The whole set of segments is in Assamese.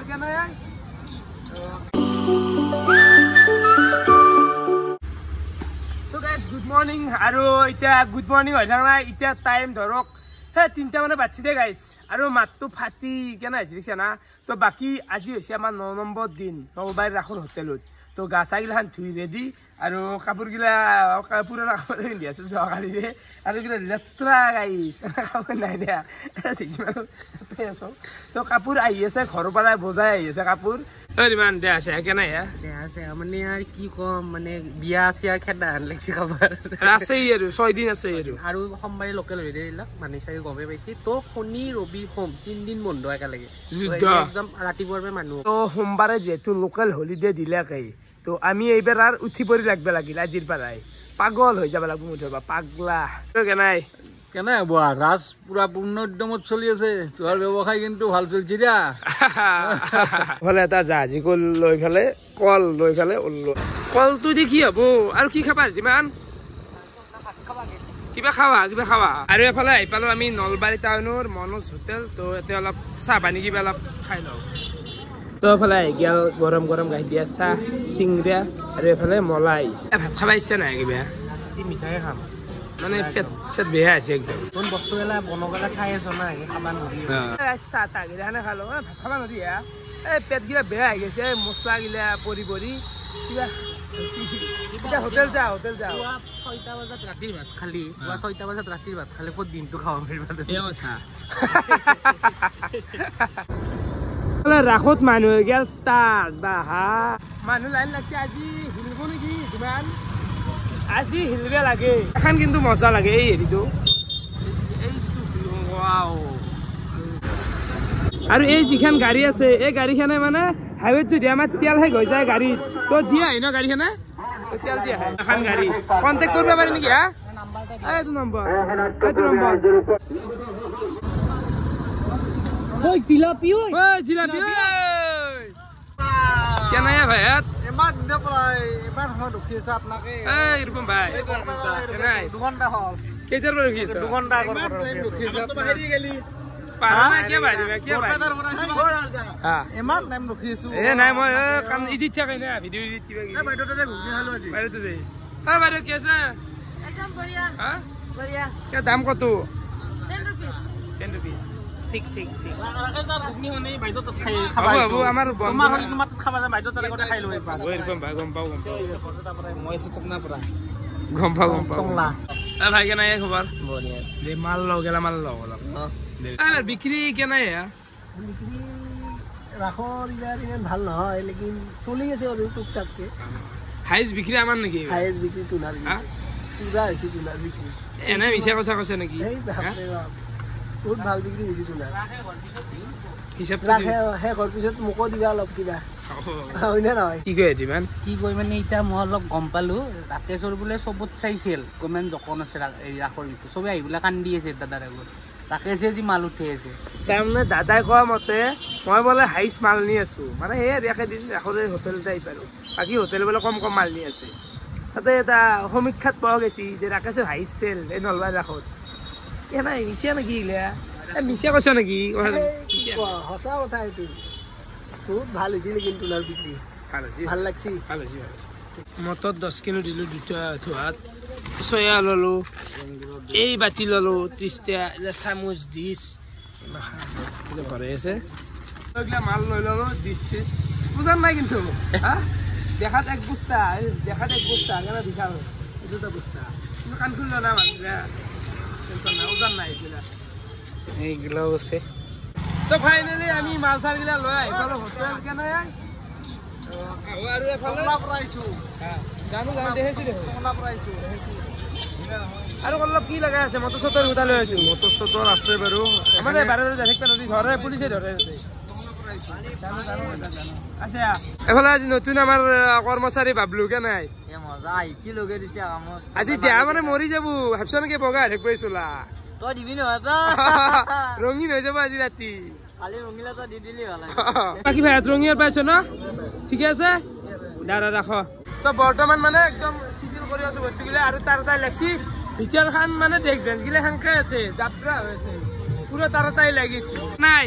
গুড মৰ্নিং আৰু এতিয়া গুড মৰ্নিং হৈ থকা নাই এতিয়া টাইম ধৰক 3টা মানে বাজি দে গাইছ আৰু মাতটো ফাটি কেনে আহিছে দেখিছা না তো বাকি আজি হৈছে আমাৰ 9 নম্বৰ দিন নলবাৰীৰ ৰাখোল হোটেলত তো গা চাগিলাখান ধুই ৰেডি আৰু কাপোৰগিলা পুৰণা কাপোৰ পিন্ধি আছো যোৱাকালিৰে আৰু কিবা লেতেৰা গাইছ কাপোৰ নাই দিয়া আছো তো কাপোৰ আহি আছে ঘৰৰ পৰা বজাই আহি আছে কাপোৰ ইমান দে আছে কেনে আছে মানে আৰু কি কম মানে বিয়া চিয়া খেদা লাগছে খবৰ আছে আৰু 6 দিন আছে আৰু সোমবাৰে লোকেল হৈ দিলাক মানে চাগে গমে পাইছি তো শনি ৰবি সোম 3 দিন বন্ধ একেলগে একদম ৰাতিপুৱাৰ পৰা মানুহ তো সোমবাৰে যেহেতু লোকেল হলিডে দিলাকেই তো আমি এইবাৰ আৰু উঠি পৰি লাগবে লাগিল আজিৰ পৰাই পাগল হৈ যাব লাগব মুঠৰ পাগলা কেনাই কেনে হব ৰাজ পুৰা পূৰ্ণ উদ্যমত চলি আছে তোৰ ব্যৱসায় কিন্তু ভাল চলছি দিয়া ভালে এটা জাহাজী কল লৈ ফেলে কল লৈ ফেলে ওলো কলটো দি কি হব আৰু কি খাবা যিমান কিবা খাৱা আৰু এফালে আহি পালো আমি নলবাৰী টাউনৰ মনোজ হোটেল তো এতিয়া অলপ চাহ পানী কিবা অলপ খাই লওঁ তো এফালে আহি গেল গৰম গৰম গাখীৰ দিয়া চাহ চিংৰা আৰু এফালে মলাই ভাত খাবা ইচ্ছা নাই কিবা মিঠাই খাম মানে পেট চেট বেয়া আছে একদম কোন বস্তুগিলা বনগিলা খাই আছ না খাবা নৰি চাহ তাহ গিলাখানে খালো ভাত খাবা নৰি এই পেট গিলা বেয়া হৈ গৈছে মছলা গিলা পৰি কিবা হোটেল যা 6টা বজাত ৰাতিৰ ভাত খালি 6টা বজাত ৰাতিৰ ভাত খালি ক'ত দিনটো খাব পাৰিবা এই কথা ৰাখত মানুহ হৈ গেল ষ্টাৰ্ট বাহা মানুহ লাইন লাগছে আজি হিলিব নেকি যিমান আজি হিলবে লাগে এখন কিন্তু মজা লাগে এই হেৰিটো আৰু এই যিখন গাড়ী আছে এই গাড়ীখনে মানে হাইৱেত যদি আমাৰ তেল শেষ হৈ যায় গাড়ীত তো দিয়ে আহি ন গাড়ীখনে তেল দিয়ে আহে এখন গাড়ী কণ্টেক্ট কৰিব পাৰি নেকি এইটো নম্বৰ জিলাপি কেনে ভাইয়াত ইমান দিনৰ পৰা ইমান সময় ৰখি আছে আপোনাকে ৰূপম ভাই দুঘণ্টা হ'ল কেইটাৰ পৰা ৰখি আছে দুঘণ্টা ৰখি আছে বাহিৰি গেলি ইমান টাইম ৰখি আছো নাই মই কাম ইডিট থাকে না ভিডিঅ' ইডিট কিবা বাইদেউ তাতে ঘূৰি খালো আজি বাইদেউ বাইদেউ কি আছে একদম বঢ়িয়া বঢ়িয়া দাম কত 10 rupees ঠিক আমাৰ খাবা যায় বাইদেউ তাতে খাই লৈ গম পাওঁ ভাই কেনে খবৰ মাল লওঁ গেলা মাল লওঁ বিক্ৰী কেনে বিক্ৰী ৰাখৰ ইমান ভাল নহয় লেকিন চলি আছে আৰু টুকটাককে হাইষ্ট বিক্ৰী আমাৰ নেকি হাইষ্ট বিক্ৰী তুনাৰ পুৰা হৈছে তুনাৰ বিক্ৰী এনে মিছা কথা কৈছে নেকি বহুত ভাল বিক্ৰী হৈছে তুনাৰ হিচাপ শেষ হোৱাৰ পিছত মোকো দিবা অলপ কিবা হয়নে নহয় কি কয় যিমান কি কয় মানে এতিয়া মই অলপ গম পালো ৰাকেশৰ বোলে চবত চাইছিল কিমান জকন আছে ৰাখৰ ভিতৰত চবে আহি বোলে কান্দি আছে দাদাৰ আগত ৰাকেশে যি মাল উঠি আছে তাৰমানে দাদাই কোৱা মতে মই বোলে হাইষ্ট মাল নি আছো মানে সেই একেদিন ৰাখৰে হোটেলতে আহি পাৰো বাকী হোটেল বোলে কম মাল নি আছে তাতে এটা সমীক্ষাত পোৱা গৈছে যে ৰাকেশৰ হাইষ্ট চেল এই নলবাৰী ৰাখত নাই মিছা নেকি মিছা কৈছ নেকি সঁচা কথা এইটো বহুত ভাল হৈছিল কিন্তু তুলাৰ বিক্ৰী ভাল লাগছি মটত 10 কিলো দিলো দুটা ধোৱাত চয়া ললো এই বাতি ললো 30 টা চামুচ ডিছ ঘৰে আছে মাল লৈ ললো ডিছ বুজান নাই কিন্তু দেখাত এক বস্তা কেনে বিশাল দুটা বস্তা কাণ খুলিল না মানুহ ওজন নাই এইগুলো আছে তো ফাইনালি আমি মাল চাল গিলা লৈ আহি পালো হোটেল কেনে আৰু এফালে জানো দেখিছো আৰু অলপ কি লগা আছে মটৰ চটৰ গোটা লৈ আছো মটৰ চটৰ আছে বাৰু মানে বাৰে ধৰে পুলিচে ধৰে এফালে আজি নতুন আমাৰ কৰ্মচাৰী বাবলু কে নাই আজি দেহা মানে মৰি যাব ভাবছ নেকি বগা থাকিব চোলা তই দিবি নহয় ৰঙীন হৈ যাব আজি ৰাতি কালি ৰঙিলা তই দি দিলি ভাল বাকী ভাই ৰঙিয়াৰ পাইছ ন ঠিকে আছে দাদা ৰাখ তো বৰ্তমান মানে একদম চিজিল কৰি আছো বস্তুগিলা আৰু তাই লাগছি ভিতৰখন মানে ডেস্ক বেঞ্চ গিলা সেনকে আছে যাত্ৰা হৈ আছে পুৰো তাড়াতাড়ি লাগিছে নাই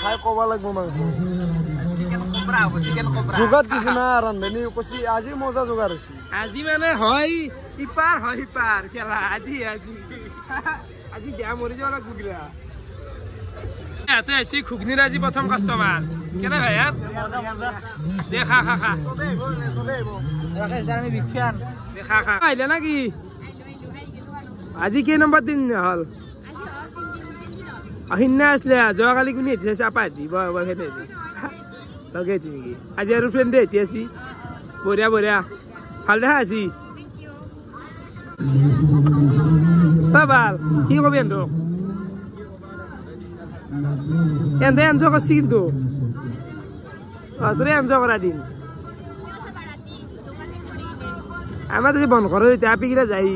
খাই ক'ব লাগিব মাংস চিকেন কোবৰা হ'ব চিকেন কোবৰা যোগাৰ দিছো না ৰান্ধনী কৈছি আজি মজা যোগাৰ হৈছে আজি মানে হয় ইপাৰ হয় সিপাৰ খেলা আজি আজি আজি বেয়া মৰি যাব লাগিব গিলা ইয়াতে আহিছি ঘুগনিৰ আজি প্ৰথম কাষ্টমাৰ কেনে ভাই ইয়াত দে খা খা খা ৰাকেশ দা আমি বিখ্যাত দে খা খা আহিলে নাকি আজি কেই নম্বৰ দিন হ'ল আহিনা আছিলে যোৱাকালি কোনে আহিছে চাপা দিব খেতে লগাইছি নেকি আজি আৰু ফ্ৰেণ্ডে এটি আছি বঢ়িয়া বঢ়িয়া ভাল দেখা আছি ভাল কি কবি এন্তক এন্তে এনজয় করছি কিন্তু তোরে এনজয় করা দিন আমার তো বন্ধ করে দিতে আপি গিলা যাই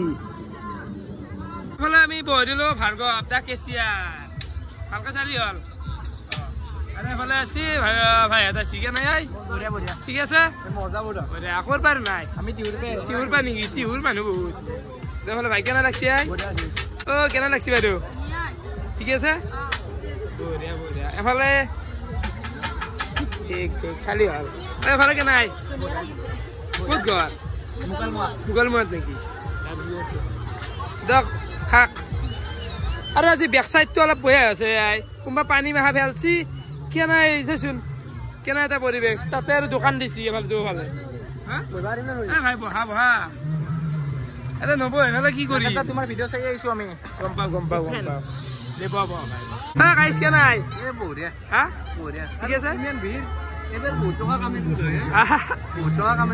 আমি বহি দিলো ভার্গব দা কেচিয়ার ভালকে চালি হল আরে ভালে আছি ভাই এটা চিকেন নাই বঢ়িয়া বঢ়িয়া ঠিক আছে মজা বঢ়া বঢ়িয়া আকর পার নাই আমি চিহুর পা নেকি চিহুর মানুহ বহুত দেখলে ভাই কেনা লাগছি ও কেনা লাগছি বাইদেউ ঠিক আছে বঢ়িয়া বঢ়িয়া এফালে ঠিক ঠিক খালি হল এফালে কে নাই ক'ত ঘৰ মুকলমুৱাত নেকি দক খাক আৰু আজি বেক চাইডটো অলপ বঢ়িয়া আছে কোনোবা পানী মাখা ফেলছি কেনাই চাচোন কেনা এটা পৰিৱেশ তাতে আৰু দোকান দিছি এফালে দুফালে ভাই বহা বহা এটা নব এফালে কি কৰি তোমাৰ ভিডিঅ' চাই আহিছো আমি গম পাওঁ দে বহ হ্যাঁ গাইছ কে নাই বঢ়িয়া হ্যাঁ বঢ়িয়া ঠিক আছে ইমান ভিৰ এবাৰ বহুত টকা কামাই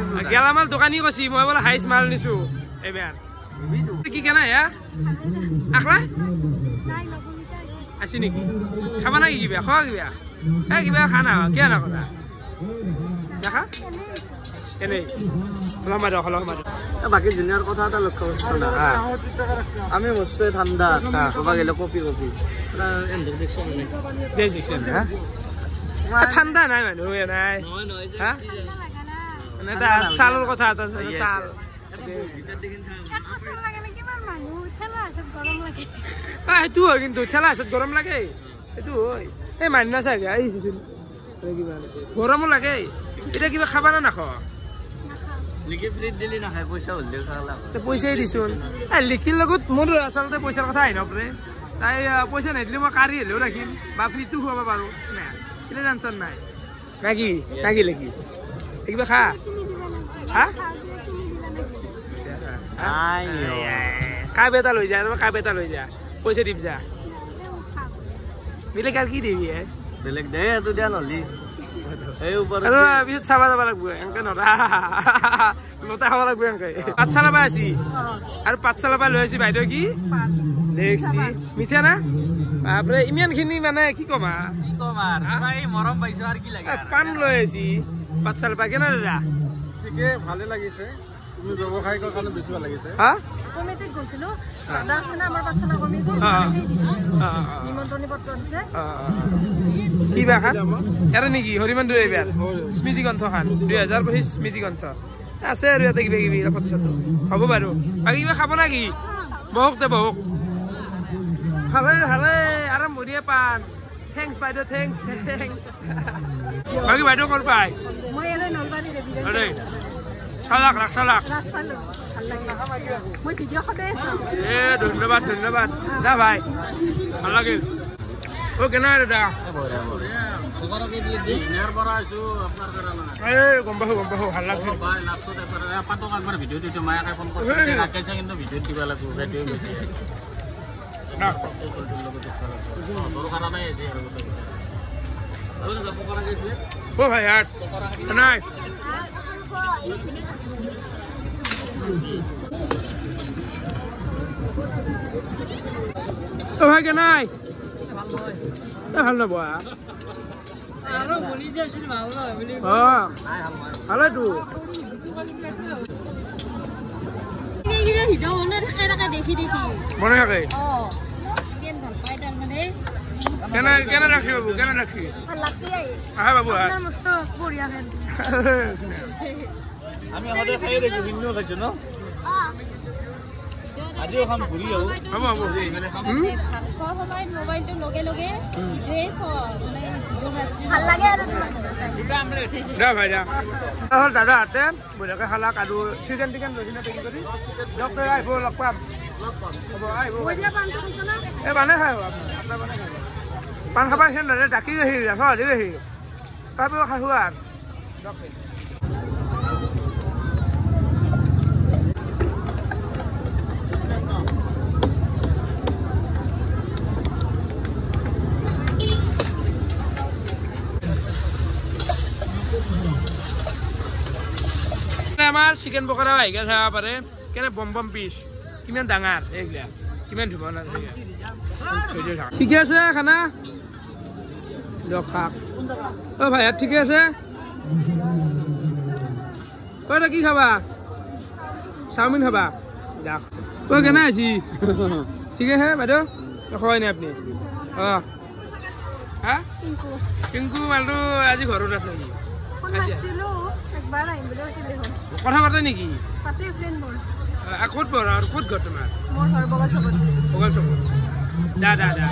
বহুত গেলামাল দোকানী কৈছি মই বোলে হাইচ মাল নিছো এবাৰ কি কেনা হ্যাঁ আকলা আছে নেকি খাবা নাকি কিবা খোৱা কিবা কিবা খানা কিয় নকৰা দেখা এনেই বাকী জুনিয়ৰ কথা এটা লক্ষ্য কৰিছো আমি বস্তু ঠাণ্ডা ক'বা গেলে কপি ঠাণ্ডা নাই মানুহ নাই চালৰ কথা এটা চাল সেইটো হয় কিন্তু ঠেলা আছে গৰম লাগে সেইটো হয় এই মান্য চাগে আহিছোন গৰমো লাগে এতিয়া কিবা খাবা না নাখ পইচাই দিছোন লিখিৰ লগত মোৰ আচলতে পইচাৰ কথা আহি নপৰে তাই পইচা নিদিলে মই কাঢ়ি হ'লেও ৰাখিম বা ফ্ৰীটো খুৱাব পাৰোঁ কিবা টেনশ্যন নাই নাকি নাকি লিখি কিবা খা হা কাপ এটা লৈ যা কাপ এটা লৈ যা পইচা দিম যা বেলেগ আৰু কি দিবি বেলেগ দে এইটো দিয়া নহলি পিছত চাব যাব লাগিব এনেকে নৰা লতা খাব লাগিব এনেকে পাঠশালা পৰা আছি আৰু পাঠশালা পৰা লৈ আছি বাইদেউ কি দেখছি মিঠা না বাপৰে ইমানখিনি মানে কি কম মৰম পাইছো আৰু কি লাগে পাণ লৈ আছি পাঠশালা পৰা কেনে দাদা ঠিকে ভালে লাগিছে তুমি ব্যৱসায়িক কাৰণে বেছি ভাল লাগিছে হা কমিটিত গৈছিলো দাদা আছে না আমাৰ পাঠশালা কমিটি নিমন্ত্ৰণী পত্ৰ দিছে কিবা খান ইয়াৰে নেকি হৰিমন্দিৰ এইবাৰ স্মৃতি গ্ৰন্থ খান 2025 স্মৃতি গ্ৰন্থ আছে আৰু ইয়াতে কিবা কিবি হ'ব বাৰু বাকী কিবা খাব নাকি বহক দে বহক ভালে ভালে আৰাম বঢ়িয়া পাণ থেংকছ বাইদেউ থেংকছ বাকী বাইদেউ ক'ৰ পায় মই ইয়াতে নলবাৰী আৰে চালাক ৰাখ চালাক মই ভিডিঅ' সদায় চাওঁ ধন্যবাদ ধন্যবাদ দা ভাই ভাল লাগিল অ কেনে দাদা গম পাইছো ভাল লাগিল অ ভাই হাত নাই ও ভাই কে নাই ভাল নবা ভালেতো মনে থাকে কেনে ৰাখি বাবু কেনে ৰাখি আহা বাবু আমি সদায় খাই দেখো ভিন্ন খাইছো ন আজি এখন ঘূৰি আহো হ'ব হ'ব ভাত খোৱা সময়ত মোবাইলটো লগে লগে ইটোৱে ভাল লাগে আৰু দে ভাই দে হ'ল দাদাহঁতে বঢ়িয়াকৈ খালাক আৰু চিকেন টিকেন লৈ কিনে পেকিং কৰি ডক্টৰ আহিব লগ পাম হ'ব আহিব এই বানে খাই আপোনাৰ বানে খাই পাণ খাব আহিছে দাদা ডাকি আহি সহজে আহি তাৰপিছত খাইছোঁ আৰু আমাৰ চিকেন পকৰা আহিকে চাব পাৰে কেনে বম বম পিচ কিমান ডাঙৰ এইগিলা কিমান ধুব নালাগে ঠিকে আছে খানা খাক অ' ভাই ঠিকে আছে তই কি খাবা চাওমিন খাবা যাক তই কেনে আছি ঠিক আছে বাইদেউ খোৱাই নাই আপুনি অঁ হা পিংকু মালটো আজি ঘৰত আছে নেকি কথা পাতে নেকি ক'ত পঢ়া আৰু ক'ত ঘৰ তোমাৰ বগাল চকত দা দা দা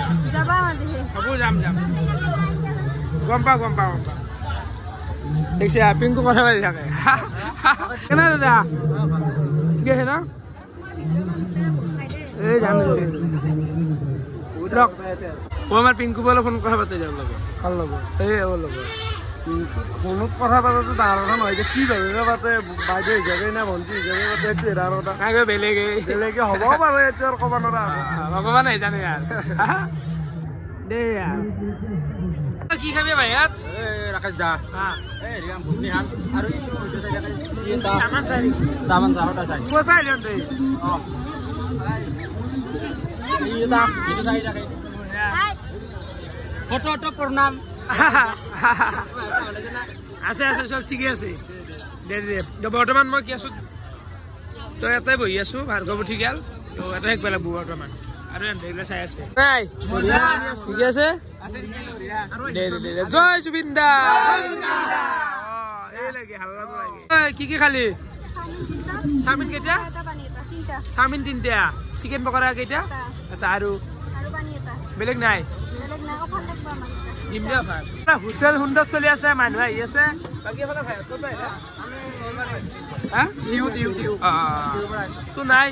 হ'ব যাম যাম গম পাওঁ দেখিছে পিংকু কথা পাতি থাকে কেনে দাদা ঠিক আছে ন এই যাম আমাৰ পিংকু বলে ফোন কথা পাতি যাম লগত ভাল ল'ব এই ওর লগত ফোনত কথা পাতাটো ডাঙৰ কথা নহয় যে কি ভাবে পাতে বাইদেউ হিচাপে না ভণ্টি হিচাপে পাতে এইটো এটাৰ কথা বেলেগে হ'ব পাৰে এইটো আৰু ক'ব নোৱাৰা ভগৱান নাই জানে আৰু দে কি খাবি ভাই ইয়াত ৰাকেশ দা ফটো প্ৰণাম আছে চব ঠিকে আছে দে বৰ্তমান মই কি আছো তই এটাই বহি আছো ভাৰ্গৱ উঠি গেল তো এটাই শিকব লাগব বৰ্তমান আৰু এনে চাই আছে নাই ঠিকে আছে জয় জুবিন দা এই লাগে হাল্লা লাগে কি খালি চাওমিন কেইটা চাওমিন 3টা চিকেন পকৰা কেইটা এটা আৰু বেলেগ নাই হোটেল সুন্দৰ চলি আছে মানুহ আহি আছে তো নাই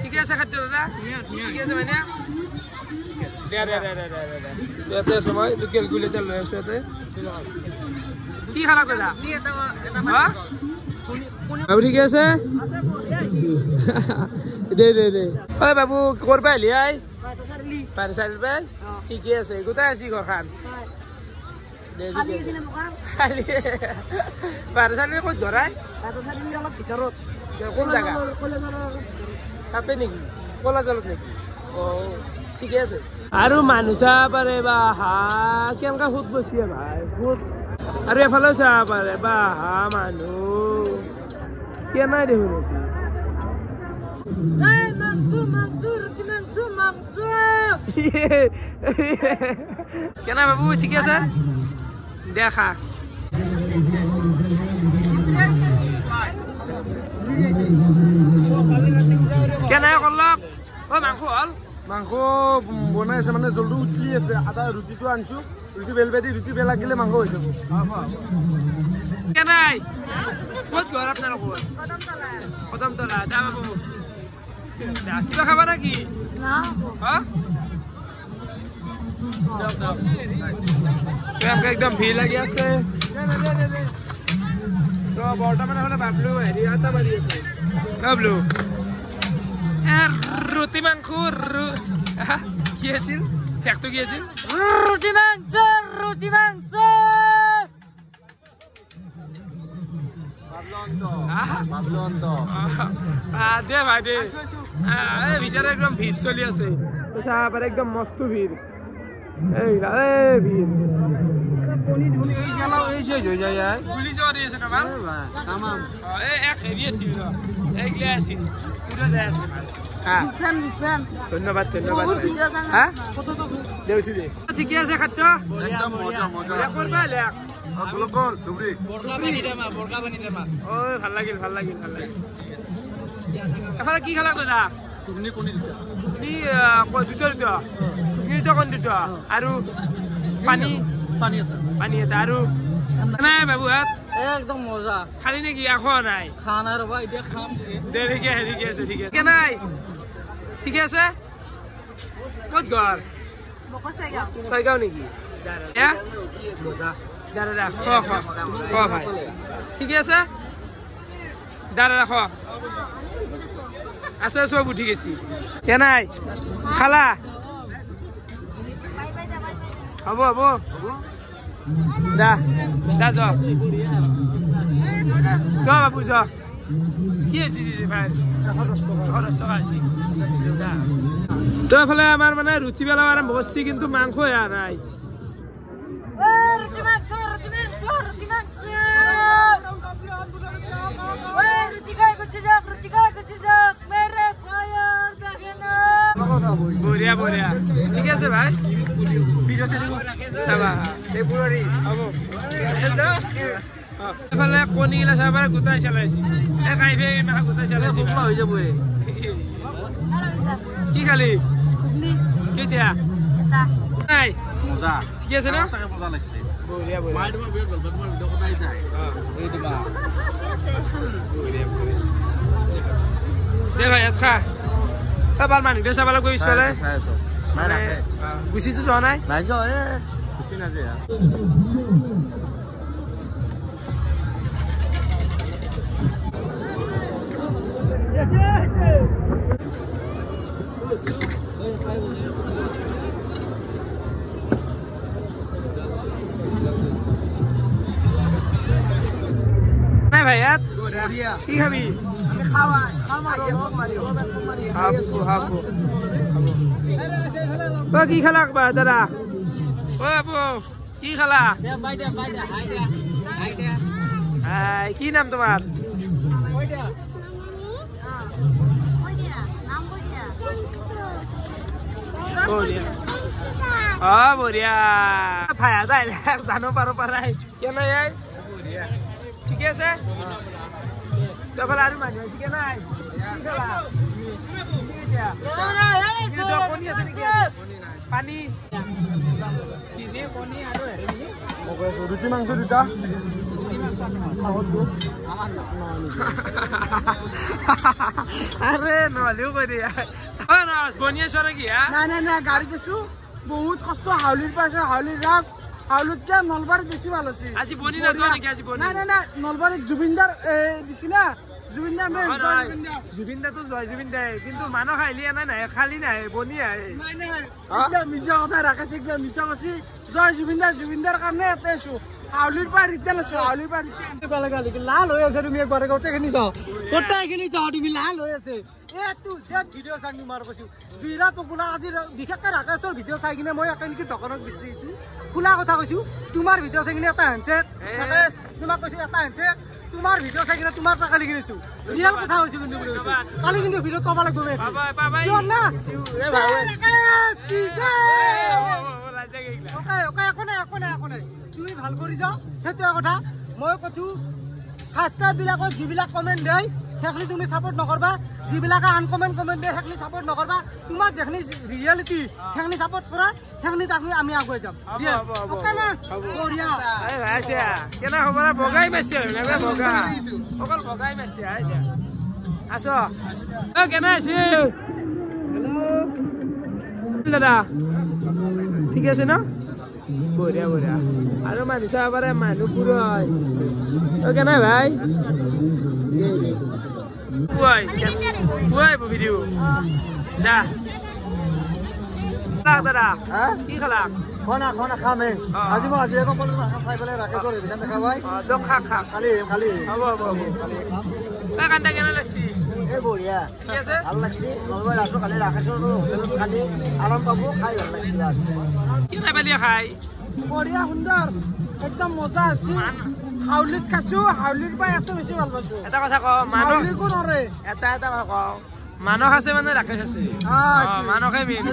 ঠিকে আছে খাদ্য দাদা ঠিকে আছে মানে ইয়াতে আছে মই কেলকুলেটাৰ লৈ আছো ইয়াতে কি খালা দাদা বাবু ঠিকে আছে দে ঐ বাবু ক'ৰ পৰা আহিলি আই পাৰচাৰিৰ পৰা ঠিকে আছে গোটাই আছি ঘৰখন পাৰচাৰি ক'ত ধৰাই কোন জেগা তাতে নেকি কলাজলত নেকি অঁ ঠিকে আছে আৰু মানুহ চাব পাৰে বা হাঁহ কেনেকুৱা সুত বচি ভাই সুত আৰু এফালেও চাব পাৰে বা হাঁহ মানুহ কেনাই দেখোন কেনা বাবু ঠিকে আছে দেখা কেনাই কৰলক অ মাংস হল মাংস বনাই আছে মানে জলদি উতলি আছে আদা ৰুটিটো আনছো ৰুটি বেলবাদি ৰুটি বেলা গেলে মাংস হৈ যাব কেনাই ক'ত ঘৰ আপোনালোকৰ কদমতলা দা বাবু কিবা খাবা নাকি একদম ভিৰ লাগি আছে বৰ্তমান হলে বাবলু হেৰি আটা বাঢ়ি আছে বাবলু ৰুটি মাংস কি আছিল ঠেকটো কি আছিল ৰুটি মাংস দে ভাই দে ভিতরে একদম ভিড় চলি আছে একদম মস্ত ভিড় গুলি যাওয়া দিয়েছে আমার এক হেৰি আছিল এইগিলা আছিল পুরো যাই আছে ধন্যবাদ ঠিকে আছে খাদ্য করবা ভাল লাগিল এফালে কি খালা দাদা ঘুগনি কণী দুটা দুটা দুটা কণ দুটা আৰু পানী পানী এটা আৰু নাই বাবু হাত একদম মজা খালি নেকি খোৱা নাই খা নাই ৰ'বা এতিয়া খাম দেৰিকে হেৰিকে আছে ঠিকে আছে নাই ঠিকে আছে ক'ত ঘৰ ছয়গাঁও নেকি দাদা খ ভাই ঠিকে আছে দাদা খ আছে চব উঠি গেছি কেনাই খালা হ'ব হ'ব দা দা য বাবু য কি আছে ভাই 10 টকা আছে তো এফালে আমাৰ মানে ৰুচি বেলা আৰম্ভ করছি কিন্তু মাংস এয়া নাই বঢ়িয়া বঢ়িয়া ঠিক আছে ভাই চাবা হ'ব এফালে কণীগিলা চাব পাৰে গোটাই চালাইছে গোটাই চালাইছে হৈ যাব কি খালি কেতিয়া নাই মজা ঠিক আছে ন মজা লাগছে বঢ়িয়া বঢ়িয়া মাই তোমাৰ বিৰাট ভাল তোমাৰ ভিডিঅ' সদায় চাই এই দিবা দে ভাই ইয়াত খা এবাৰ মানুহটোৱে চাব লাগিব পিছফালে গুচিটো যোৱা নাই নাই যোৱা গুচি নাযায় নাই ভাই ইয়াত কি খাবি কি খালা বা দাদা ও বাবু কি খালা কি নাম তোমাৰ বঢ়িয়া ভাই জানো পাৰো পাৰাই কেনে ঠিকে আছে তখন আৰু মানুহ আছে কে নাই পানী ৰুটি মাংস দুটা আৰে নহলেও কৰি বনিয়ে চৰে কি নাই গাড়ী দিছো বহুত কষ্ট হাউলিৰ পাইছে হাউলিৰ ৰাজ হাউলিতকে নলবাৰীত বেছি ভাল হৈছে আজি বনি নাযোৱা নেকি আজি বনি নাই নলবাৰীত জুবিনদাৰ দিছি না জুবিনদাৰ জুবিনদাতো জয় জুবিনদাই কিন্তু মানুহ খাইলি এনে নাই খালি নাই বনি আহে মিছা কথা ৰাখিছে কিবা মিছা কৈছি জয় জুবিনদাৰ কাৰণে ইয়াতে আছো হাউলিৰ পৰা ৰিটাৰ্ণ আছো হাউলিৰ পৰা ৰিটাৰ্ণ লাল হৈ আছে তুমি একবাৰ গোটেইখিনি চাওঁ গোটেইখিনি চাওঁ তুমি লাল হৈ আছে ভিডিঅ' চাই মাৰ কৈছো বিৰাট পপুলাৰ আজি বিশেষকৈ ৰাকেশৰ ভিডিঅ' চাই কিনে মই একেলগে দোকানত বিচাৰিছো খোলা কথা কৈছো তোমাৰ ভিডিঅ' চাই কিনে এটা হেণ্ডছেক তোমাক কৈছো এটা হেণ্ডছেক তোমাৰ ভিডিঅ' চাই কিনে তোমাৰ টকা লিখি দিছো ৰিয়েল কথা কৈছো কিন্তু কালি কিন্তু ভিডিঅ'ত পাব লাগিব একো নাই তুমি ভাল কৰি যাওঁ সেইটোৱে কথা মই কৈছো ছাবস্ক্ৰাইব বিলাকক যিবিলাক কমেণ্ট দিয়ে সেইখিনি তুমি ছাপোৰ্ট নকৰবা যিবিলাকে আনকমেণ্ট কমেণ্ট দিয়ে সেইখিনি ছাপোৰ্ট নকৰবা তোমাৰ যিখিনি ৰিয়েলিটি সেইখিনি ছাপোৰ্ট কৰা সেইখিনি আমি আগুৱাই যাম কেনে খবৰ বগাই মাৰিছে বগা অকল বগাই মাৰিছে আছ কেনে আছে দাদা ঠিক আছে ন বঢ়িয়া আৰু মানুহ চাব পাৰে মানুহ পুৰো হয় কেনে ভাই ভিডিঅ দাদা কি খালা খানা খামে আজি মই আজি এখন খাই পেলাই ৰাকেশৰ হেৰিখন দেখা পাই খা খালি হ'ব কান্দা কেনে লাগছি এই বঢ়িয়া ঠিক আছে ভাল লাগছে নলবাৰী আছো কালি ৰাকেশৰ হোটেলত কালি আৰাম পাব খাই ভাল লাগছে কি নাই পালি খাই বঢ়িয়া সুন্দৰ একদম মজা আছে হাউলিত খাইছো হাউলিৰ পৰা এত বেছি ভাল পাইছো এটা কথা কওঁ মানুহ হাউলিকো নৰে এটা কথা কওঁ মানস আছে মানে ৰাকেশ আছে মানসে মেইন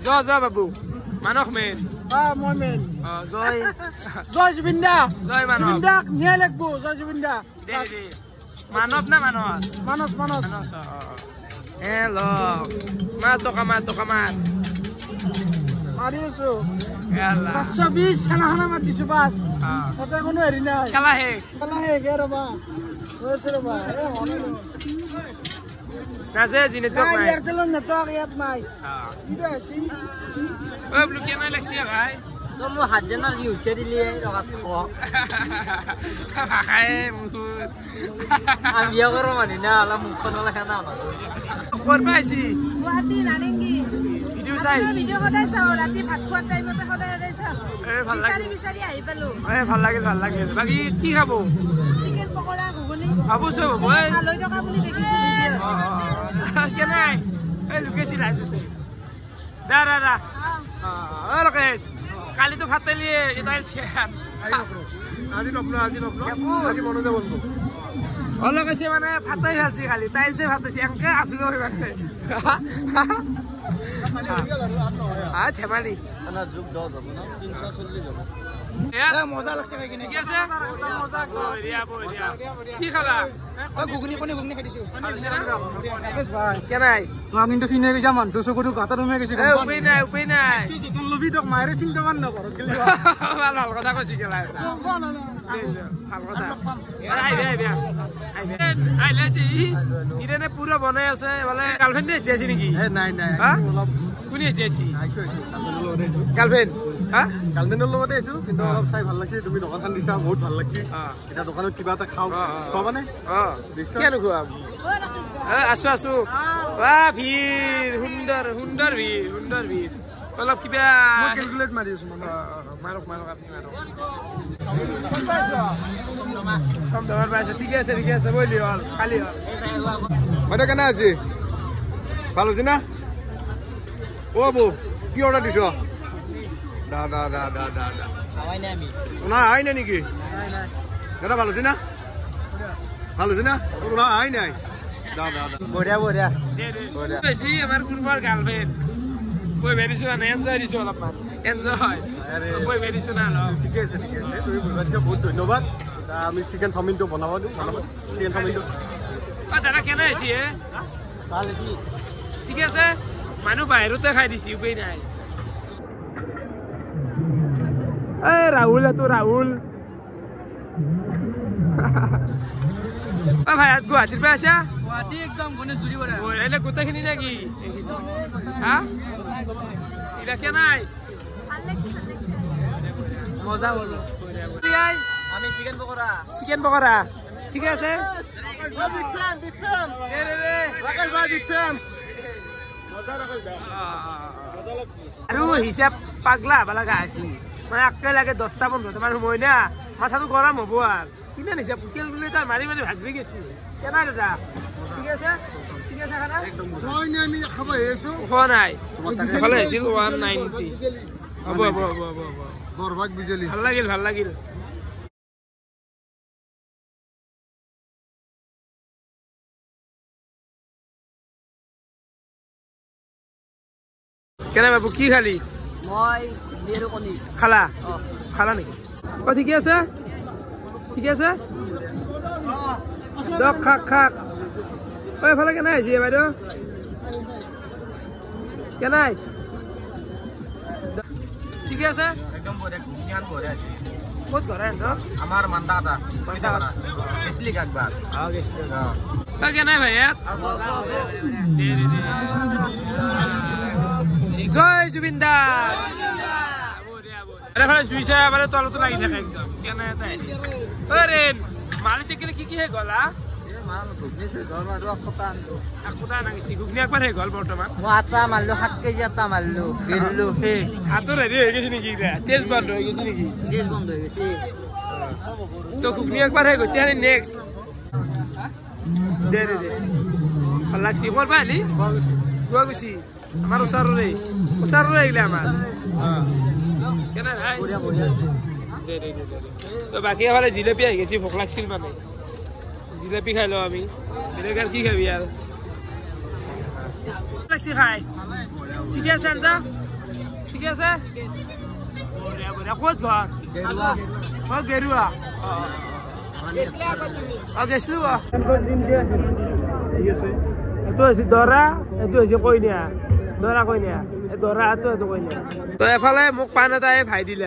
জ বাবু মানস মেইন মই মেইন জয় জুবিনদা জয় মানস জুবিনদাক নিয়াই লাগব জয় জুবিনদা দে মানৱ না মানস মানস মানস মানস হেল্ল' মাৰ টকা মাৰ মাৰি আছো এলা 520 খানা মাৰ দিছো বাস তাতে কোনো হেৰি নাই খেলা শেষ খেলা শেষ ৰবা হৈছে ৰবা নাজে যি নেটৱৰ্ক নাই এয়াৰটেলৰ নেটৱৰ্ক ইয়াত নাই কিবা আছে ঐ ব্লু কেনে লাগছে ভাই মোৰ হাত জেনাৰ কি উঠিয়াই দিলি ৰখাত ভাষাই মোৰ আমি বিয়া কৰা মানুহ না অলপ মুখখন অলপ খানা আমাৰ ক'ৰ পৰা আহিছি গুৱাহাটী নাৰেংগী ভিডিঅ' চাই ভিডিঅ' সদায় চাওঁ ৰাতি ভাত খোৱাৰ টাইমতে সদায় চাওঁ ভাল লাগিল বিচাৰি আহি পালো ভাল লাগিল বাকী কি খাব চিকেন পকৰা ঘুগুনি ভাবো চব হ'ব লৈ থকা বুলি দেখিছো ভিডিঅ' কেনে এই লুকেছি ৰাইজতে দা লোকেশ কালি তো ভাত পেলি এটা অলকেছে মানে ভাতাই ভালছি খালি টাইলছে ভাতাইছি এনেকে আপিল ধেমালি মজা লাগছে খাই কিনে ঠিক আছে কি খালা ঘুগুনি খাই দিছো কেনাই তোমাক কিন্তু খিনে গৈছা মানুহটো চকুটো গাঁতত সোমাই গৈছে উপায় নাই যতন লবি তোক মায়েৰে চিন্তা মান নকৰ ভাল কথা কৈছি গেলা ভাল কথা আহিলে ইৰেনে পুৰা বনাই আছে বোলে গাৰ্লফ্ৰেণ্ড হেঁচি আছে নেকি নাই কোনে হেঁচি আছি গাৰ্লফ্ৰেণ্ড গাৰ্লফ্ৰেণ্ডৰ লগতে আহিছো কিন্তু অলপ চাই ভাল লাগছে তুমি দোকানখন দিছা বহুত ভাল লাগছে এতিয়া দোকানত কিবা এটা খাওঁ খোৱাবানে কিয়নো খুৱাম আছো ভিৰ সুন্দৰ ভিৰ অলপ কিবা কেলকুলেট মাৰি আছো মাৰক আপুনি কম দামৰ পাইছে ঠিকে আছে বলি হ'ল খালি হ'ল বাইদেউ কেনে আছে ভাল হৈছে না অ বৌ কি অৰ্ডাৰ দিছ আহাই নাই নেকি দাদা ভাল হৈছে না আহাই নাই বঢ়িয়া বেছি আমাৰ কোনোবাৰ গাৰ্লফ্ৰেণ্ড কৈ ভেৰিছো মানে এনজয় দিছো অলপমান এনজয় কৈ ভেৰিছো না অলপ ঠিকে আছে তুমি বুজাইছা বহুত ধন্যবাদ আমি চিকেন চাওমিনটো বনাব দিওঁ চিকেন চাওমিনটো দাদা কেনে হৈছে ভাল কি ঠিকে আছে মানুহ বাহিৰতে খাই দিছে উপায় নাই ৰাহুল ভাই গুৱাহাটীৰ পৰা আছা গুৱাহাটী একদম গণেশগুৰি পৰা এনে গোটেইখিনি নেকি এটা কেনাই মজা আমি চিকেন পকৰা ঠিকে আছে আৰু হিচাপ পাগলা হব লগা আছে মানে একেলগে 10-15টা মানুহ মই না মাথাটো গৰম হ'ব আৰু কিমান হিচাপ কেলকুলেটাৰ মাৰি ভাগি গৈছো কেনা দাদা ঠিক আছে খানা আমি খাব আহিছো খোৱা নাই খালে হৈছিল 190 হ'ব বৰভাগ বিজলি ভাল লাগিল কেনে বাবু কি খালি মই বিয়েৰো কণী খালা নেকি ঠিকে আছে দক খাক এফালে কেনে আহিছে বাইদেউ কেনাই ঠিকে আছে একদম বঢ়িয়া ঘুমিয়ান বঢ়িয়া ক'ত ঘৰ আমাৰ মান্দাটা গেছলি কাকবাৰ কেনাই ভাই জয় জুবিন দা জুই চাই মানে তলতো লাগি থাকে একদম কেনে মাল চেকিলে কি হে গলা ঘুগনি একবাৰ হে গল বৰ্তমান মই আটা মাৰলো 7 কেজি আটা মাৰলো গেৰিলো হাতৰ হেৰি হৈ গৈছে নেকি তেজ বন্ধ হৈ গৈছে নেকি তেজ বন্ধ হৈ গৈছে তো ঘুগনি একবাৰ হে গৈছে আৰু নেক্সট দে ভাল লাগছি ক'ৰ পৰা আহিলি গুৱাহাটী আমাৰ ওচৰৰে আহিলে আমাৰ কেনে ভাই তো বাকী এফালে জিলেপি আহি গৈছে ভোক লাগছিল মানে জিলেপি খাই লওঁ আমি বেলেগ আৰু কি খাবি আৰু লাগছি খাই ঠিকে আছে আঞ্জা ঠিকে আছে ক'ত ঘৰ গেৰুৱা গৈছিলো এইটো হৈছে দৰা এইটো হৈছে কইনা দৰা কইনা এই দৰাটো এইটো কইনা তো এফালে মোক পাণ এটা ভাই দিলে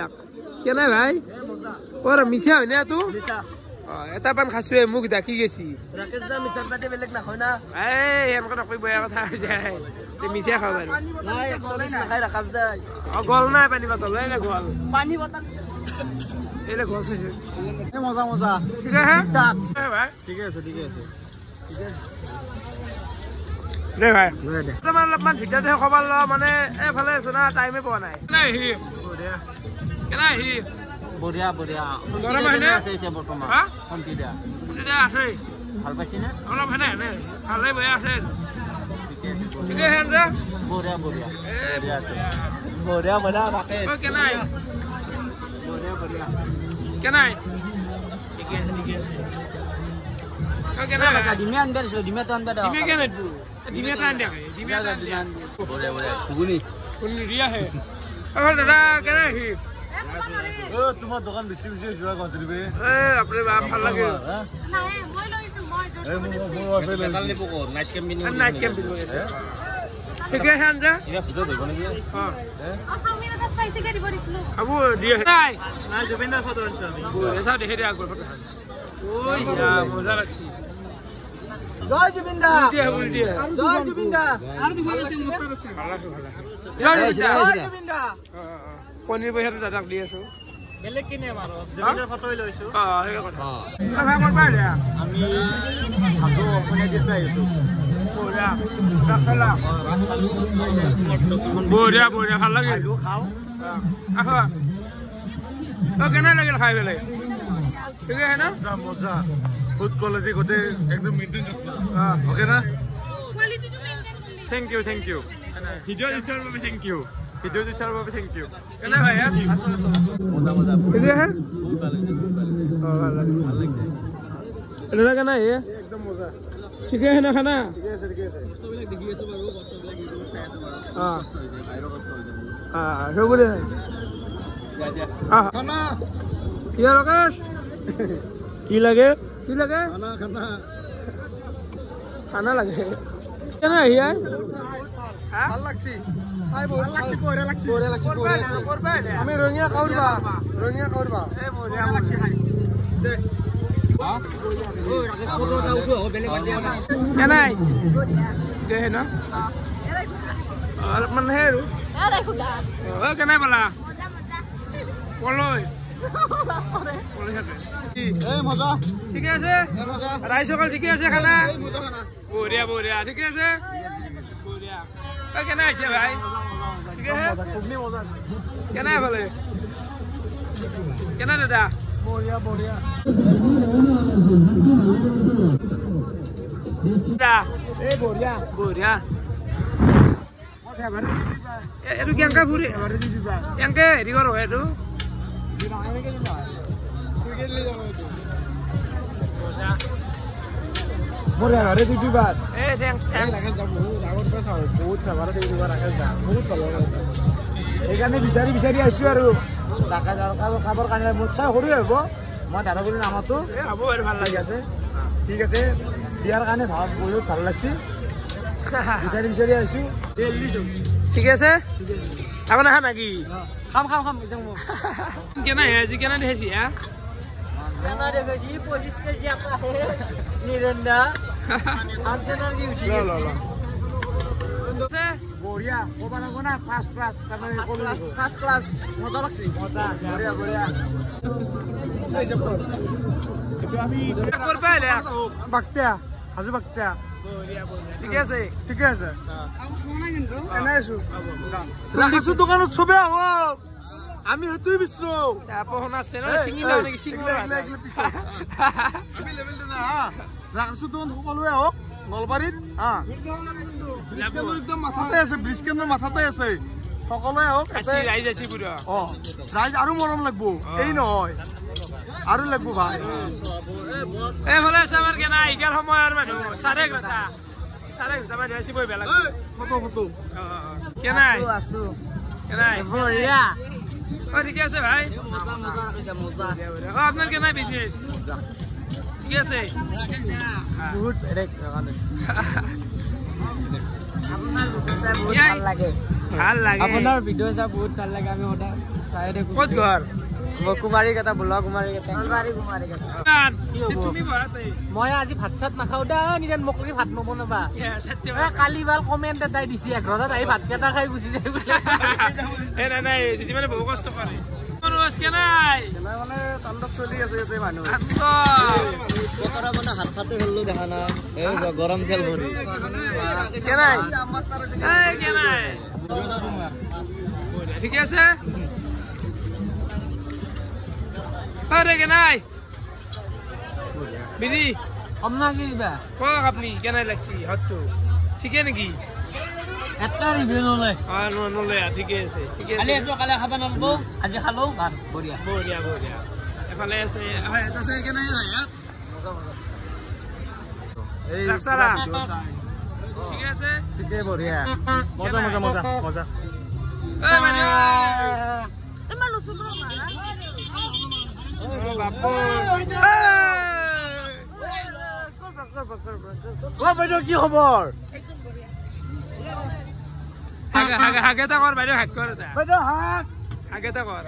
কেনে ভাই অ' মিঠা হয়নে এইটো এটা পাণ খাইছোৱে মোক ডাকি গেছি এনেকুৱা নকৰি বেয়া কথা হৈ যায় মিঠাই খাব পাৰি গল নাই পানী বটল এনে গল পানী বটল এনে গল চাইছো মজা মজা ঠিক আছে ঠিকে আছে ঠিকে আছে দে ভাই তোমাৰ অলপমান ভিতৰতে খবৰ ল মানে এফালে আছো না টাইমে পোৱা নাই বঢ়িয়া বঢ়িয়া গৰম হয়নে আছে এতিয়া বৰ্তমান শান্তি দিয়া আছে ভাল পাইছিনে অলপ হেনে ভালে বেয়া আছে ঠিকে আছে বঢ়িয়া বঢ়িয়া বঢ়িয়া আছে বঢ়িয়া বঢ়িয়া ৰাখে কেনাই বঢ়িয়া কেনাই ঠিকে আছে কেনাই ডিমে আনবা দিছো ডিমেটো আনবা দাও ডিমে কেনে ডিমে টান দিয়া ডিমে বঢ়িয়া বঢ়িয়া ঘুগুনি কোন ৰিয়া হে দাদা কেনাই তোমাৰ দোকান বেছি বেছি যোৱা গন্তব্য আপনি ভাল লাগে নাইট কেম্পিং নাইট কেম্পিং আছে ঠিকে আছে আনজা আবু দিয়ে নাই নাই জুবিনদাৰ ফটো আনছো আমি এসা দেখে দিয়া আগৰ ফটো ওই মজা লাগছি জয় জুবিনদা উল্টি জয় জুবিনদা আৰ দুখন আছে মোটাৰ আছে ভালো জয় জুবিনদা পনিৰ বহিয়াটো দাদাক দি আছো বেলেগ কিনে মাৰো জুবিনদাৰ ফটো লৈছো সেই কথা ভাই মোৰ পাই দে আমি হাজো অসমীয়া গীত আহিছো বঢ়িয়া ৰাখলা বঢ়িয়া বঢ়িয়া ভাল লাগে খাও আহা কেনে লাগিল খাই পেলাই ঠিক আছে না মজা মজা ফুড কোৱালিটি গোটেই একদম মেইনটেইন ওকে না থ্যাংক ইউ ভিডিঅ' দিছাৰ বাবে থ্যাংক ইউ কেনে ভাই মজা মজা ঠিক আছে ভাল লাগে এটা কেনে একদম মজা ঠিক আছে না খানা ঠিকে আছে দেখি আছো বাৰু বস্তবিলাক ইউজ চাই আছো বাৰু সেইবুলি খানা কি লোকেশ কি লাগে কি লাগে খানা খানা খানা লাগে কেনে আহিয়া ভাল লাগছি চাই বহুত লাগছি বঢ়িয়া লাগছি আমি ৰঙিয়া কাউৰবা এই বঢ়িয়া লাগছি খাই কেনাই দে ন অলপমান হে আৰু কেনাই পালা কলৈ মজা ঠিকে আছে ৰাইজ সকল ঠিকে আছে খানা বঢ়িয়া বঢ়িয়া ঠিকে আছে বঢ়িয়া কেনে আছে ভাই ঠিকে আছে কেনে ভালে কেনে দাদা বঢ়িয়া বঢ়িয়া এই বঢ়িয়া বঢ়িয়া এইটো কেনেকৈ ফুৰি কেনেকৈ হেৰি কৰোঁ এইটো বঢ়িয়া ৰেডি দিবাত এই থেংকছ বহুত ফেভাৰেট ইউটিউবাৰ আহে বহুত ভাল লাগে সেইকাৰণে বিচাৰি বিচাৰি আহিছোঁ আৰু কাবৰ কাৰণে মোৰ চাই সৰুৱে হ'ব মই দাদা বুলি নামাতো এই হ'ব আৰু ভাল লাগি আছে ঠিক আছে বিয়াৰ কাৰণে বহুত ভাল লাগছে বিচাৰি বিচাৰি আহিছোঁ ঠিক আছে খাব নাখা নাকি খাম একদম কেনে আজি কেনে দেখিছি হা কেনা দেখছি 25 কেজি আপা হে নিৰন্দা আজনাৰ কি উঠি বঢ়িয়া ক'ব লাগিব না ফাৰ্ষ্ট ক্লাছ ফার্স্ট ক্লাস মজা লাগছে মজা বঢ়িয়া আমি বাক্তিয়া হাজু বাক্তিয়া ঠিকে আছে ঠিকে আছে এনে আছো ৰাখিছো দোকানত চবে আহক আমি হয়তো বিচৰো পহনা আছে নহয় চিঙি লাও নেকি চিঙি আমি লেভেল না ৰাখিছো দোকান সকলোৱে আহক নলবাৰীত ব্ৰিজকেন্দ্ৰৰ একদম মাথাতে আছে ব্ৰিজকেন্দ্ৰৰ মাথাতে আছে সকলোৱে আহক ৰাইজ আছে পুৰা ৰাইজ আৰু মৰম লাগব এই নহয় আৰু লাগব ভাই এইফালে আছে আমাৰ কেনা ইগাৰ সময়ৰ মানুহ 11:30 মানুহ আছে বহি বেলা ফটো কেনাই আছো কেনাই বঢ়িয়া ঠিকে আছে ভাই মজা আপোনাৰ কেনাই বিজনেছ ঠিক আছে বহুত বেলেগ ভাল লাগে আপোনাৰ ভিডিঅ' চাই বহুত ভাল লাগে আমি সদায় চাই থাকোঁ ক'ত ঘৰ কুমাৰী কেইটা বোলা কুমাৰী কেইটা তুমি বহাতে মই আজি ভাত চাত নাখাওঁ দে নিৰান মোক ভাত নবনাবা কালি বাল কমেণ্ট এটাই দিছে 11টাত আহি ভাত কেইটা খাই গুচি যায় বোলে নাই নাই জিজি মানে বহু কষ্ট কৰে মনোজ কেনাই মানে তাণ্ডৱ চলি আছে ইয়াতে মানুহ বতৰা মানে হাত ফাটে ফেললো দেখা না এই গৰম তেল ভৰি কেনাই এই কেনাই ঠিক আছে আৰে কেনাই বিজি আপোনাৰ কি দিবা কক আপনি কেনাই লাগছি হতটো ঠিকে নেকি এটা ৰিভিউ নলয় নলে ঠিকে আছে কালি আছো কালি খাব নলব আজি খালো ভাত বঢ়িয়া বঢ়িয়া বঢ়িয়া এফালে আছে এটা আছে কেনাই ইয়াত এই ৰাখছালা ঠিক আছে ঠিকে বঢ়িয়া মজা মজা মজা মজা এই মানে ইমান উচুলো বাপু বাইদেউ কি খবৰ হাগে তা কৰ বাইৰে হাগ কৰ বাইদেউ হাক হাগে তা কৰ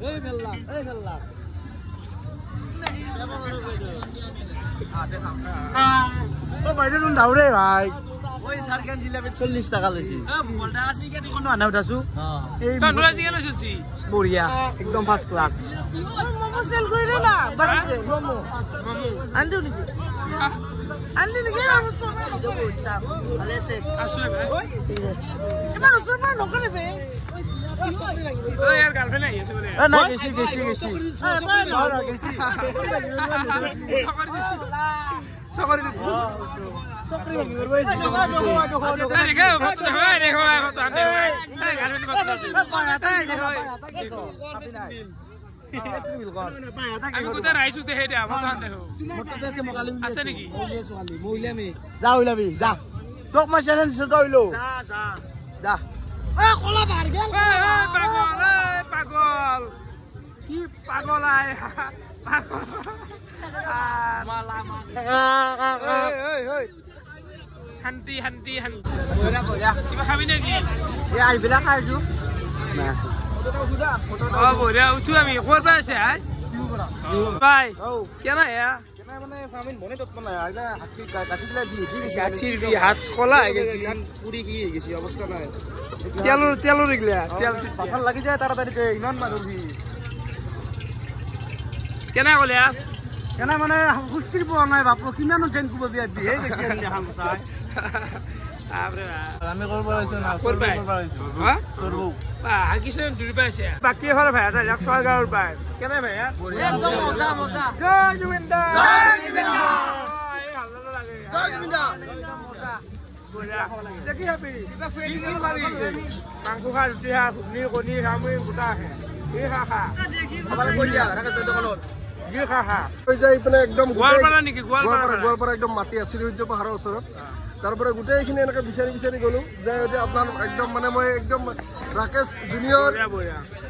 এই ফেললাম বাইদেউ দাউৰে ভাই ওই সারকান জিলাপি 40 টাকা লৈছি মোবাইলটা আছে কি কোন আনা উঠাছো এই তন্ডরা জিগানো চলছি বঢ়িয়া একদম ফার্স্ট ক্লাস মোমো সেল কইরে না বাসে মোমো আন্দি নাকি আন্দি নাকি ভালো আছে আসলে ভাই ইমান উচু না নকরে বে ওই यार গার্লফ্রেন্ড আই আছে বলে না গেছি সকরি দিছি চকরি ভাঙি করব এই দেখো ফটো দেখো ফটো আনতে এই গার্লফ্রেন্ড ফটো আছে আমি কোথায় রাইছো তে হেডে ফটো আনতে হো আছে নাকি যা ওলাবি যা তোক মই চ্যানেল দিছো তইলো যা পাগল কি পাগল আয় পাগল শান্তি কিবা খাবি নেকি এই আইবিলা খাইছো বঢ়িয়া উঠো আমি ক'ৰ পৰা আছে ভাই কেনা এয়া মানে চাওমিন বনে তত মানে আইলা হাতি গাঠিলা দি গাছিৰ বি হাত কলা হৈ গৈছে পুৰি কি হৈ গৈছে অৱস্থা নাই তেলৰ গিলা তেল পাছল লাগি যায় তাড়াতাড়িতে ইমান মানুহ ভি কেনা ক'লে আছ কেনে মানে সুস্থিৰ পোৱা নাই বাপ কিমানো চেন কুব বিয়া বিহে গৈছে আমি হাম চাই আমি ক'ৰ পৰা আইছো না ক'ৰ পৰা হা কৰবো হাকিছে দূৰ পৰা আছে বাকী এফালে ভাই এটা 100 গাঁৱৰ পায় কেনে ভাই একদম মজা জয় জুবিন্দা দেখি হাবি মাংস খা ৰুটি খা ঘুগনি কণী খামুৰি গোটা খা এই খা একদম গোৱালপাৰা নেকি গোৱালপাৰা একদম মাটি আছিল সূৰ্য পাহাৰৰ ওচৰত তাৰপৰা গোটেইখিনি এনেকৈ বিচাৰি গ'লোঁ যে আপোনাৰ একদম মানে মই একদম ৰাকেশ জুনিয়ৰ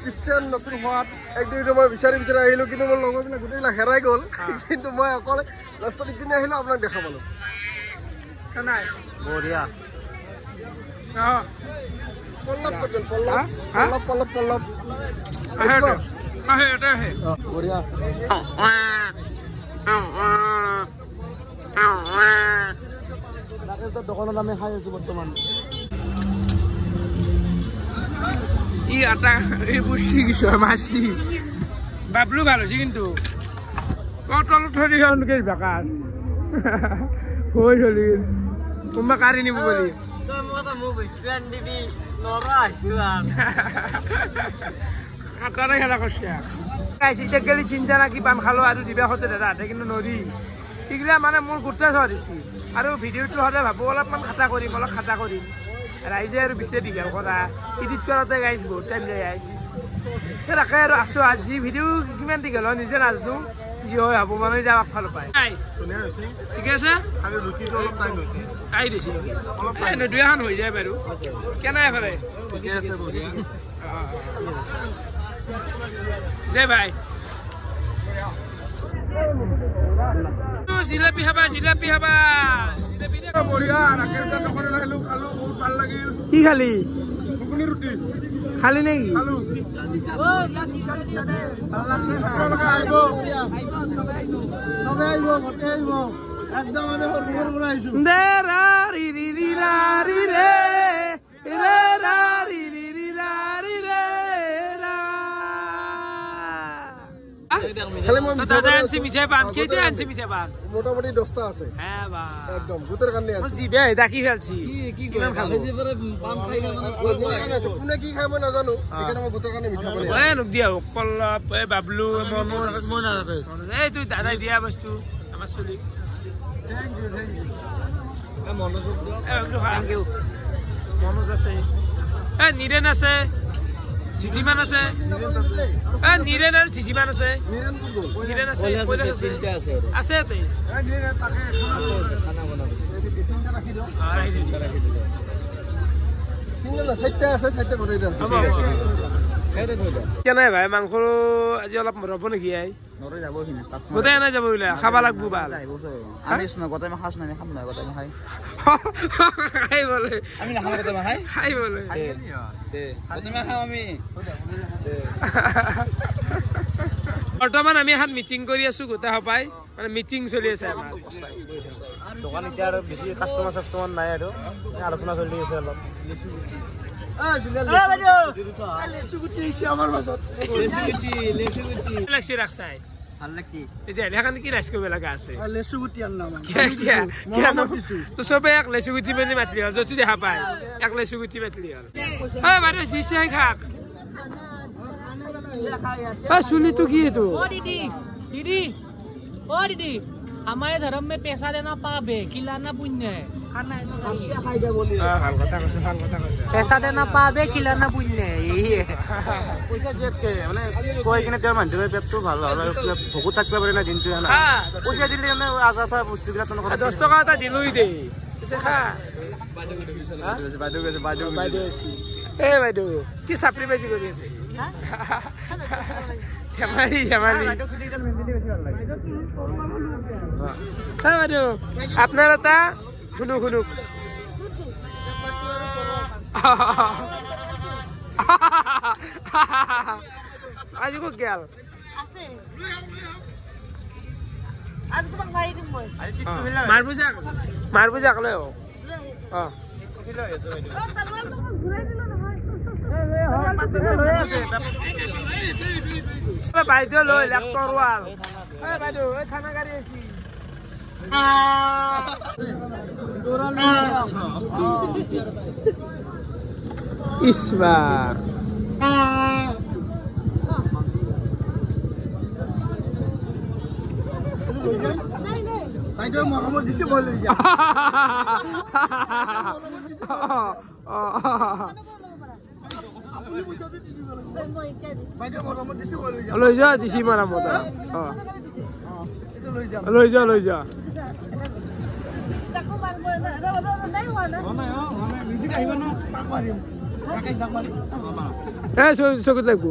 কিটচেন নতুন হোৱাত একদিন মই বিচাৰি আহিলোঁ কিন্তু মোৰ লগৰবিলাক গোটেইবিলাক হেৰাই গ'ল কিন্তু মই অকলে লাষ্টত একদিন আহিলোঁ আপোনাক দেখা পালোঁ নাই বঢ়িয়া অঁ পল্লৱ কৰিছিল পল্লৱ বঢ়িয়া দোকানত আমি খাই আছো বৰ্তমান ই আটা এইবোৰ শিকিছো মাছি বাবলু ভাল হৈছে কিন্তু তলত থৈ দিছ বেকাৰ হৈ চলি কোনোবা কাঢ়ি নিব বুলি কাটাৰে খেলা কৰিছে এতিয়া গেলি চিন্তা নাকি পান খালো আৰু দিবা সতে দাদা কিন্তু নদী সেইগিলা মানে মোৰ গোটা চোৱা দিছে আৰু ভিডিঅ'টো হ'লে ভাবোঁ অলপমান খাটা কৰিম ৰাইজে আৰু বিচাৰি দীঘল কৰা এডিট কৰোঁতে গাইছ বহুত টাইম যায় সেই তাকে আৰু আছোঁ আজি ভিডিঅ' কিমান দীঘল হয় নিজে নাজানো যি হয় ভাবোঁ মানে যাওক ভাল পায় ঠিকে আছে আৰু ৰুটিটো অলপ টাইম হৈছে আহি দিছে দুই এখন হৈ যায় বাৰু কেনে এফালে ঠিকে আছে বঢ়িয়া দে ভাই জিলাপি খাবা বঢ়িয়া ৰাকেশ দাৰ দোকানত আহিলো খালো বহুত ভাল লাগিল কি খালি ঘুগুনি ৰুটি খালি নেকি খালো আপোনালোকে আহিব চবে আহিব গোটেই আহিব একদম আমি সৰু পৰা আহিছো দে ৰা ৰি ৰি ৰি ৰা ৰি ৰে ৰে ৰা ৰি ৰি ৰি ৰা ৰি ৰে ৰা খালি মই দাদা আনছি মিঠাই পান কেইটা আনছি মিঠাই পান মোটামুটি 10টা আছে হ্যাঁ বা একদম ভূতের কান্দি আছে জিবে ডাকি ফেলছি কিমান খাব কোনে কি খায় মই নাজানো এখানে মই ভূতের কান্দি মিঠা পানি এ নুক দিয়া কল্লপ এ বাবলু মনোজ এই তুই দাদাই দিয়া বস্তু আমার চলি মনোজ আছে এ নিৰেন আছে জিজিমান আছে এ নিৰেন আৰু জিজিমান আছে নিৰেন আছে আছে আছে কেনে ভাই মাংস আজি অলপ ৰব নেকি আই গোটেই নাই যাব বোলে খাব লাগব ভাল খাই বলে খাই বলে বৰ্তমান আমি এখন মিটিং কৰি আছো গোটেই সপাই মানে মিটিং চলি আছে আমাৰ দোকান এতিয়া আৰু বেছি কাষ্টমাৰ নাই আৰু আলোচনা চলি আছে অলপ ভাল লাগছি চবে এক লেচু গুটি মানে মাতলি হল যদি দেখা পায় এক লেচু গুটি মাতলি হল বাইদেউ চিচাই খাক सुनी की है तू ओ दीदी हमारे धर्म में पैसा देना पाप है खिलाना पुण्य है खाना है तो पैसा देना पाप है खिलाना पुण्य है यही है পইচা দিয়াতকে মানে কৈ কিনে তেওঁৰ মানুহৰ পেটটো ভাল হয় ভোকত থাকিব পাৰে না দিনটো না পইচা দিলে মানে আজাথা বস্তুবিলাক 10 টকা এটা দিলই দে খা বাইদেউ এ বাইদেউ কি চাপৰি বেছি কৰি আছে ধেমালি বাইদেউ আপনাৰ এটা শুনুক আজি ক'ত গেল মাৰ বুজাক লৈ বাইদেউ লৈ লেপটৰৱাল বাইদেউ খানা গাড়ী আছি ইছবা বাইদেউ মৰমত দিছে বল লৈ যা লৈ যা দিছি মৰমত লৈ যা চকুত লাগব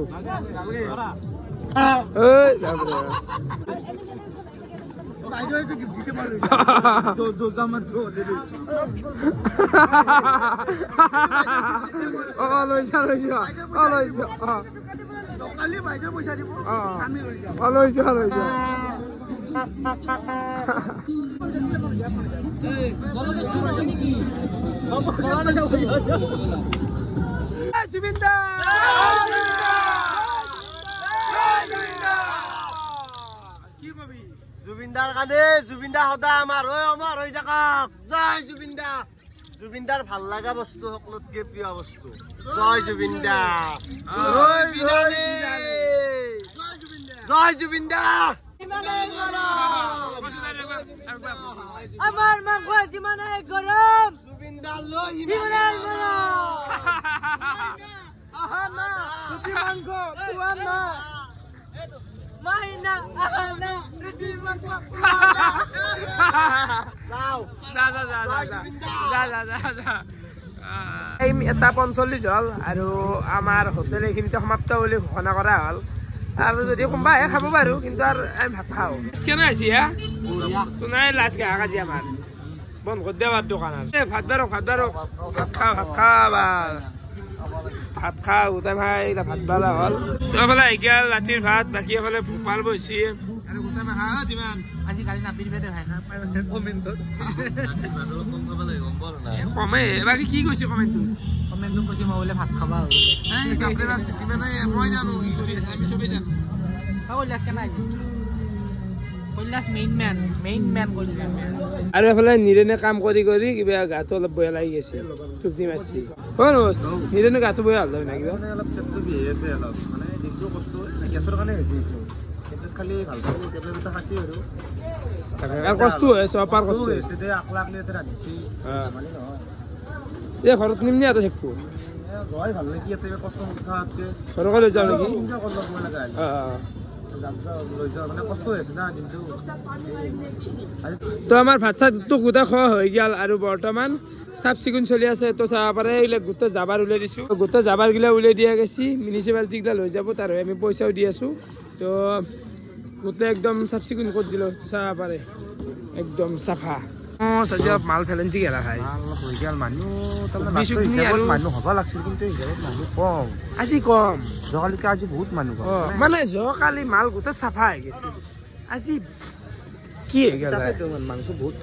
লৈ যা জুবিনদাৰ কাৰণে জুবিনদা সদায় আমাৰ হৈ থাকক জয় জুবিনদাৰ ভাল লগা বস্তু সকলোতকে প্ৰিয় বস্তু জয় জুবিনদা জয় জুবিনদা আমাৰ মাংস যিমানে গৰম জুবিনদা লৈ এটা 45 হল আৰু আমাৰ হোটেল এইখিনিতে সমাপ্ত বুলি ঘোষণা কৰা হল আৰু যদি কোনোবা আহে খাব পাৰোঁ কিন্তু আৰু আমি ভাত খাওঁ কেনে আছি হা তো নাই লাজ গা কাজি আমাৰ বন্ধ কৰি দিয়া দোকান আৰু ভাত বাৰক ভাত খাবা ভাত খাওঁ গোটাই ভাই ভাত বালা হ'ল তো এফালে আহি গেল ৰাতিৰ ভাত বাকী এফালে ভোপাল বহিছে আৰু গোটাই খা যিমান আজিকালি নাপিৰ বেদে ভাই না কমেণ্টত কমে বাকী কি কৈছে কমেণ্টটো কমেণ্টত কৈছে মই বোলে ভাত খাবা বাপৰে বাপ যিমানে মই জানো কি কৰি আছে আমি চবেই জানো কৈলাশ কেনে আহিছে কৈলাশ মেইন মেন কৈলাশ আৰু এফালে নিৰেনে কাম কৰি কৰি কিবা গাটো অলপ বেয়া লাগি গৈছে টোপনি মাৰছি নিৰেনে গাটো বেয়া হ'ল না কিবা অলপ চেপটো বিহে আছে অলপ মানে দিনটো কষ্ট গেছৰ কাৰণে হৈছে টেবলেট খালি ভাল পাব টেবলেট এটা খাইছি আৰু কষ্ট হৈ আছে অপাৰ কষ্ট হৈ আছে আকলা আকলি এটা ৰান্ধিছি মানে নহয় এই ঘৰত নিমনি আৰু থাকিব হয় ভাল লাগি আছে কষ্ট খাওঁতকে ঘৰকে লৈ যাওঁ নেকি তো আমাৰ ভাত চাতটো গোটেই খোৱা হৈ গ'ল আৰু বৰ্তমান চাফ চিকুণ চলি আছে তো চাব পাৰে এইবিলাক গোটেই জাবাৰ উলিয়াই দিছোঁ গোটেই জাবাৰগিলা উলিয়াই দিয়া গৈছে মিউনিচিপালিটিগিলা লৈ যাব তাৰ আমি পইচাও দি আছোঁ তো গোটেই একদম চাফ চিকুণ কৰি দিলোঁ চাব পাৰে একদম চাফা চাজি অলপ মাল ফেলেঞ্চি গেলা খাই মানুহ হ'ব লাগিছিল কিন্তু মানুহ কম আজি কম যোৱাকালিতকৈ আজি বহুত মানুহ মানে যোৱাকালি মাল গোটেই চাফা হৈ গৈছে আজি কি হৈ গেল মাংস বহুত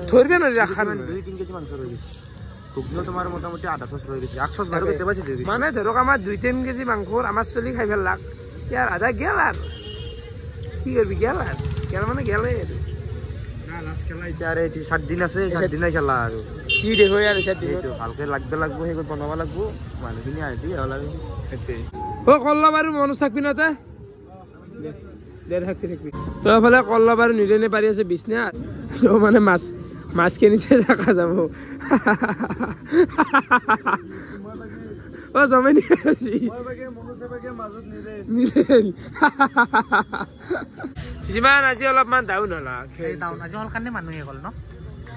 ধৰিব নোৱাৰি ৰাখা 2-3 কেজি মাংস ৰৈ গৈছে ঘুগনিও তোমাৰ মোটামুটি আধা চচ ৰৈ গৈছে 1 চচ বাৰু কেতিয়াবা মানে ধৰক আমাৰ 2-3 কেজি মাংসৰ আমাৰ চলি খাই ভাল লাগ ইয়াৰ আধা গেল আৰু কি কৰিবি গেল মানে গেলে আৰু এতিয়া 7 দিন আছে 7 দিনে খেলা আৰু কি দেখো ইয়াৰ 7 দিন ভালকে লাগব সেই বনাব লাগব মানুহখিনি আহি হ'ল আৰু ও কল্লা বাৰু মন চাকবি নতে থাকবি তো এফালে কল্লা বাৰু নিৰেনে পাৰি আছে বিছনা তো মানে মাছখিনিতে ৰাখা যাব ও জমে নি আজি যিমান আজি অলপমান ডাউন হ'ল আজি হ'ল কাৰণে মানুহে গ'ল ন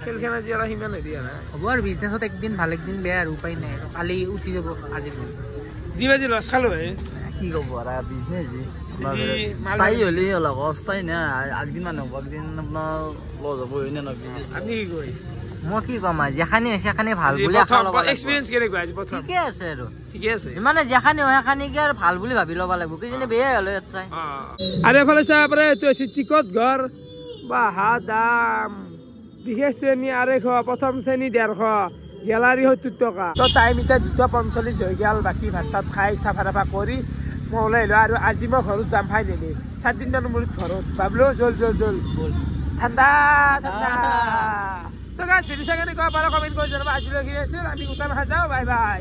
খেলখন আজি অলপ সিমান হেৰি হয় হ'ব আৰু বিজনেছত একদিন ভাল একদিন বেয়া আৰু উপায় নাই আৰু কালি উঠি যাব আজিৰ দিন দি বাজি লছ খালো হে কি ক'ব আৰু বিজনেছ স্থায়ী হ'লে অলপ অস্থায়ী নে আগদিন মানুহ হ'ব একদিন আপোনাৰ লছ হ'ব হয় নে নহয় আপুনি কি কয় মই কি ক'ম আৰু যেখানি হৈছে সেখানি ভাল বুলি এক্সপিৰিয়েঞ্চ কেনেকুৱা আজি প্ৰথম ঠিকে আছে আৰু ঠিকে আছে মানে যেখানি হয় সেখানিকে আৰু ভাল বুলি ভাবি ল'ব লাগিব কিজানি বেয়াই হ'লে ইয়াত চাই আৰু এফালে চাব পাৰে এইটো হৈছে টিকট ঘৰ বা হা দাম বিশেষ শ্ৰেণী 250 প্ৰথম শ্ৰেণী 150 গেলাৰী 70 টকা তো টাইম এতিয়া 2:45 হৈ গ'ল বাকী ভাত চাত খাই চাফা তাফা কৰি মই ওলাই আহিলোঁ আৰু আজি মই ঘৰত যাম ফাইনেলি 7 দিনমান মূৰত ঘৰত ভাবলো জল ঠাণ্ডা তো গাছ ভিডিঅ' চাই কেনেকুৱা পাৰা কমেণ্ট কৰি জনাবা আজিলৈকে আছিল আমি গোটাই যাওঁ বাই বাই